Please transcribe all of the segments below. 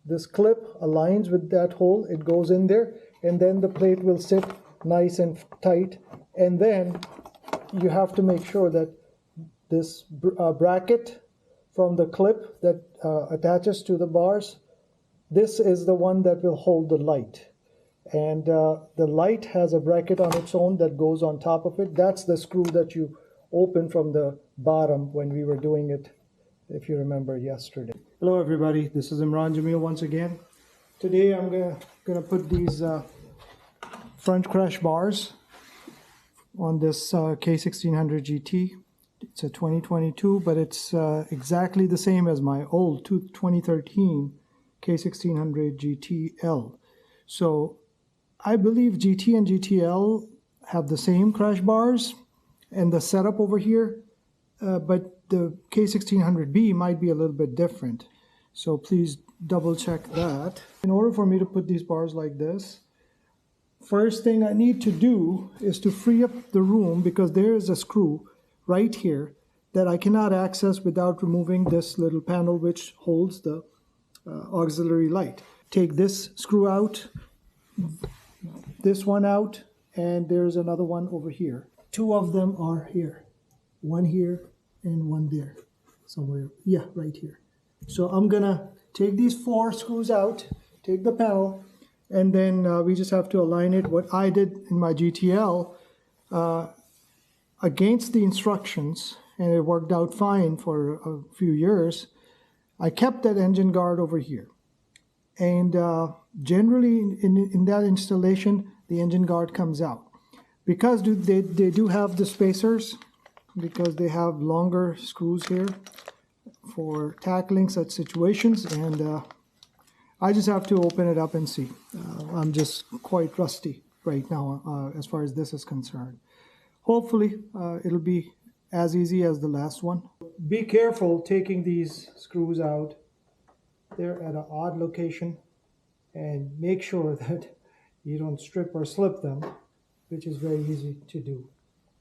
this clip aligns with that hole, it goes in there, and then the plate will sit nice and tight. And then you have to make sure that this bracket from the clip that attaches to the bars, this is the one that will hold the light. And the light has a bracket on its own that goes on top of it. That's the screw that you open from the bottom when we were doing it, if you remember yesterday. Hello everybody, this is Imran Jamil once again. Today I'm gonna put these front crash bars on this K1600 GT. It's a 2022, but it's exactly the same as my old 2013 K1600 GTL. So I believe GT and GTL have the same crash bars and the setup over here, but the K1600B might be a little bit different. So please double check that. In order for me to put these bars like this, first thing I need to do is to free up the room, because there is a screw right here that I cannot access without removing this little panel which holds the auxiliary light. Take this screw out, this one out, and there's another one over here. Two of them are here. One here and one there. Somewhere, yeah, right here. So I'm gonna take these 4 screws out, take the panel, and then we just have to align it. What I did in my GTL, against the instructions, and it worked out fine for a few years, I kept that engine guard over here. And generally in that installation, the engine guard comes out. Because they do have the spacers, because they have longer screws here for tackling such situations, and I just have to open it up and see. I'm just quite rusty right now as far as this is concerned. Hopefully it'll be as easy as the last one. Be careful taking these screws out. They're at an odd location, and make sure that you don't strip or slip them, which is very easy to do.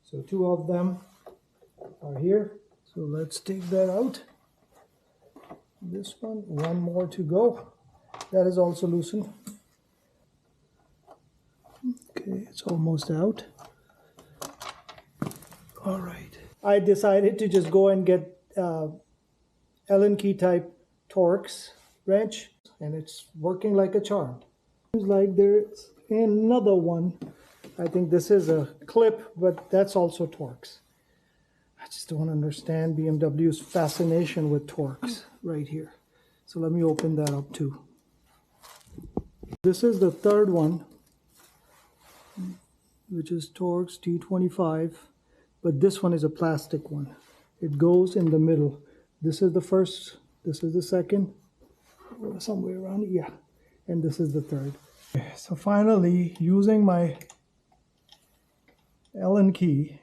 So 2 of them are here. So let's take that out. This one more to go. That is also loosened. Okay, it's almost out. All right. I decided to just go and get Allen key type Torx wrench, and it's working like a charm. Seems like there's another one. I think this is a clip, but that's also Torx. I just don't understand BMW's fascination with Torx right here. So let me open that up too. This is the third one, which is Torx T25, but this one is a plastic one. It goes in the middle. This is the first, this is the second, somewhere around here, yeah, and this is the third. So finally, using my Allen key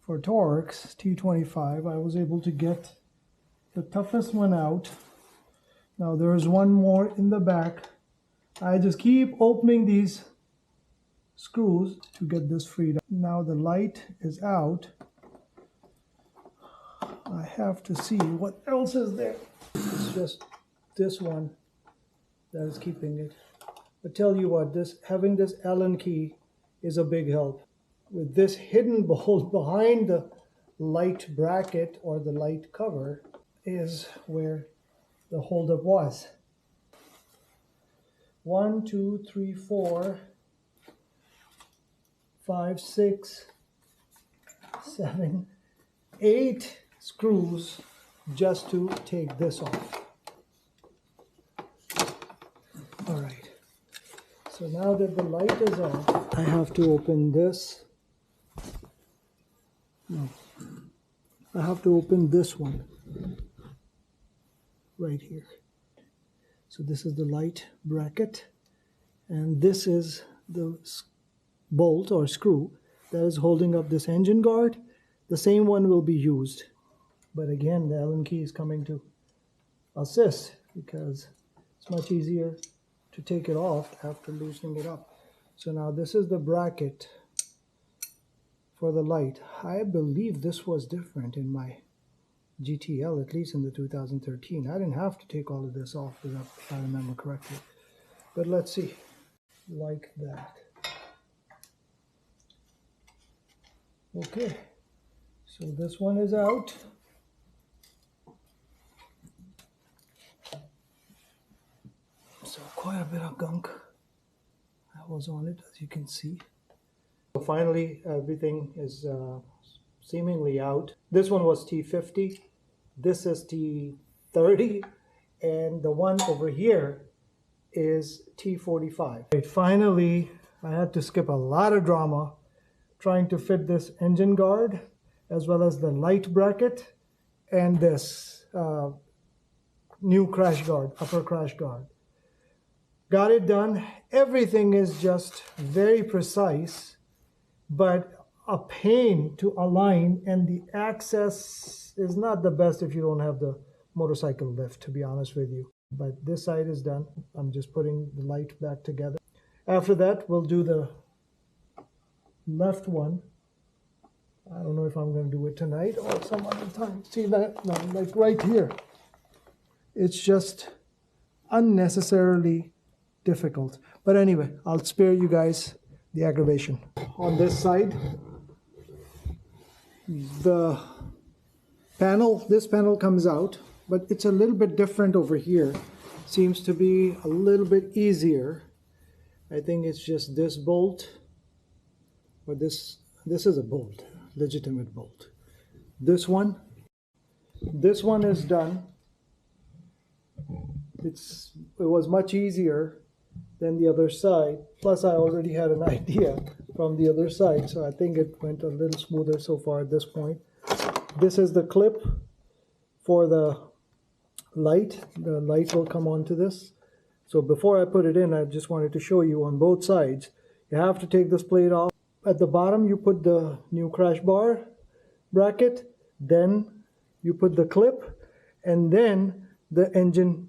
for Torx T25, I was able to get the toughest one out. Now there's one more in the back. I just keep opening these screws to get this freed up. Now the light is out. I have to see what else is there. It's just this one that is keeping it. But tell you what, having this Allen key is a big help. With this hidden bolt behind the light bracket or the light cover is where the holdup was. 1, 2, 3, 4, 5, 6, 7, 8 screws just to take this off. All right. So now that the light is off, I have to open this. No, I have to open this one right here. So this is the light bracket, and this is the bolt or screw that is holding up this engine guard. The same one will be used, but again the Allen key is coming to assist, because it's much easier to take it off after loosening it up. So now this is the bracket for the light. I believe this was different in my GTL, at least in the 2013. I didn't have to take all of this off, if I remember correctly. But let's see, like that. Okay, so this one is out. So quite a bit of gunk that was on it, as you can see. So finally, everything is seemingly out. This one was T50, this is T30, and the one over here is T45. Right, finally, I had to skip a lot of drama trying to fit this engine guard, as well as the light bracket, and this new crash guard, upper crash guard. Got it done. Everything is just very precise, but a pain to align, and the access is not the best if you don't have the motorcycle lift, to be honest with you. But this side is done. I'm just putting the light back together. After that, we'll do the left one. I don't know if I'm going to do it tonight or some other time. See that? No, like right here. It's just unnecessarily difficult. But anyway, I'll spare you guys the aggravation. On this side, the panel, this panel comes out, but it's a little bit different over here. Seems to be a little bit easier. I think it's just this bolt, or this is a bolt, legitimate bolt. This one is done. It was much easier than the other side. Plus, I already had an idea from the other side, so I think it went a little smoother so far at this point. This is the clip for the light. The light will come onto this. So before I put it in, I just wanted to show you on both sides. You have to take this plate off. At the bottom, you put the new crash bar bracket, then you put the clip, and then the engine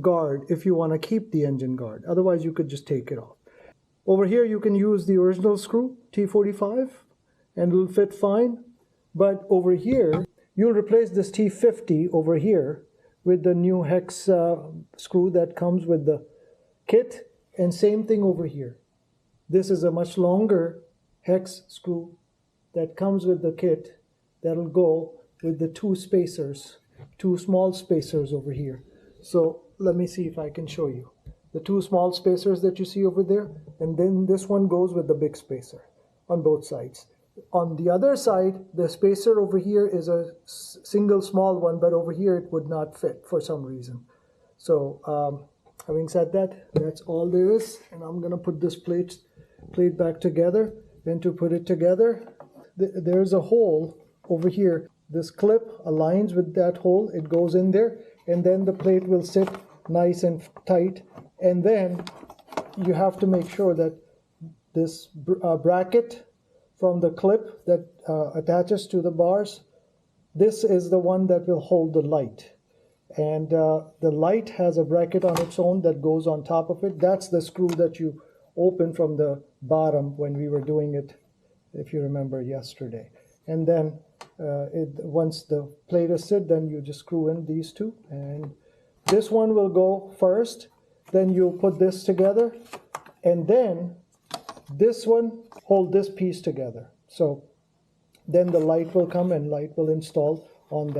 guard if you want to keep the engine guard. Otherwise, you could just take it off. Over here, you can use the original screw, T45, and it'll fit fine. But over here, you'll replace this T50 over here with the new hex screw that comes with the kit, and same thing over here. This is a much longer hex screw that comes with the kit that'll go with the two spacers, two small spacers over here. So let me see if I can show you. The two small spacers that you see over there, and then this one goes with the big spacer on both sides. On the other side, the spacer over here is a single small one, but over here it would not fit for some reason. So having said that, that's all there is, and I'm gonna put this plate back together. Then to put it together, there's a hole over here. This clip aligns with that hole, it goes in there, and then the plate will sit nice and tight. And then you have to make sure that this bracket from the clip that attaches to the bars, this is the one that will hold the light. And the light has a bracket on its own that goes on top of it. That's the screw that you open from the bottom when we were doing it, if you remember yesterday. And then once the plate is set, then you just screw in these two, and this one will go first. Then you'll put this together, and then this one hold this piece together. So then the light will come and light will install on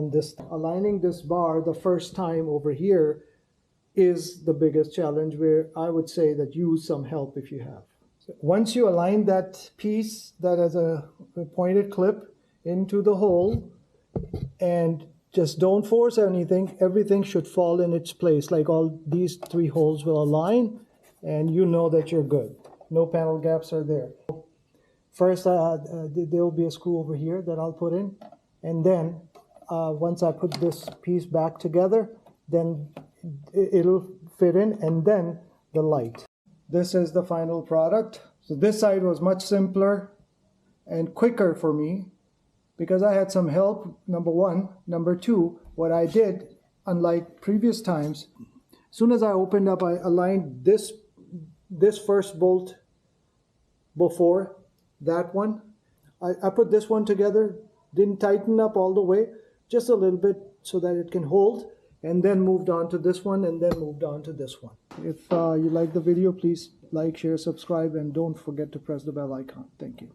this. Aligning this bar the first time over here is the biggest challenge, where I would say that use some help if you have. So once you align that piece that has a pointed clip into the hole, and just don't force anything, everything should fall in its place. Like all these three holes will align, and you know that you're good. No panel gaps are there. First, there will be a screw over here that I'll put in, and then once I put this piece back together, then it'll fit in, and then the light. This is the final product. So this side was much simpler and quicker for me because I had some help, number one. Number two, what I did, unlike previous times, as soon as I opened up, I aligned this first bolt before that one. I put this one together, didn't tighten up all the way, just a little bit so that it can hold, and then moved on to this one, and then moved on to this one. If you like the video, please like, share, subscribe, and don't forget to press the bell icon. Thank you.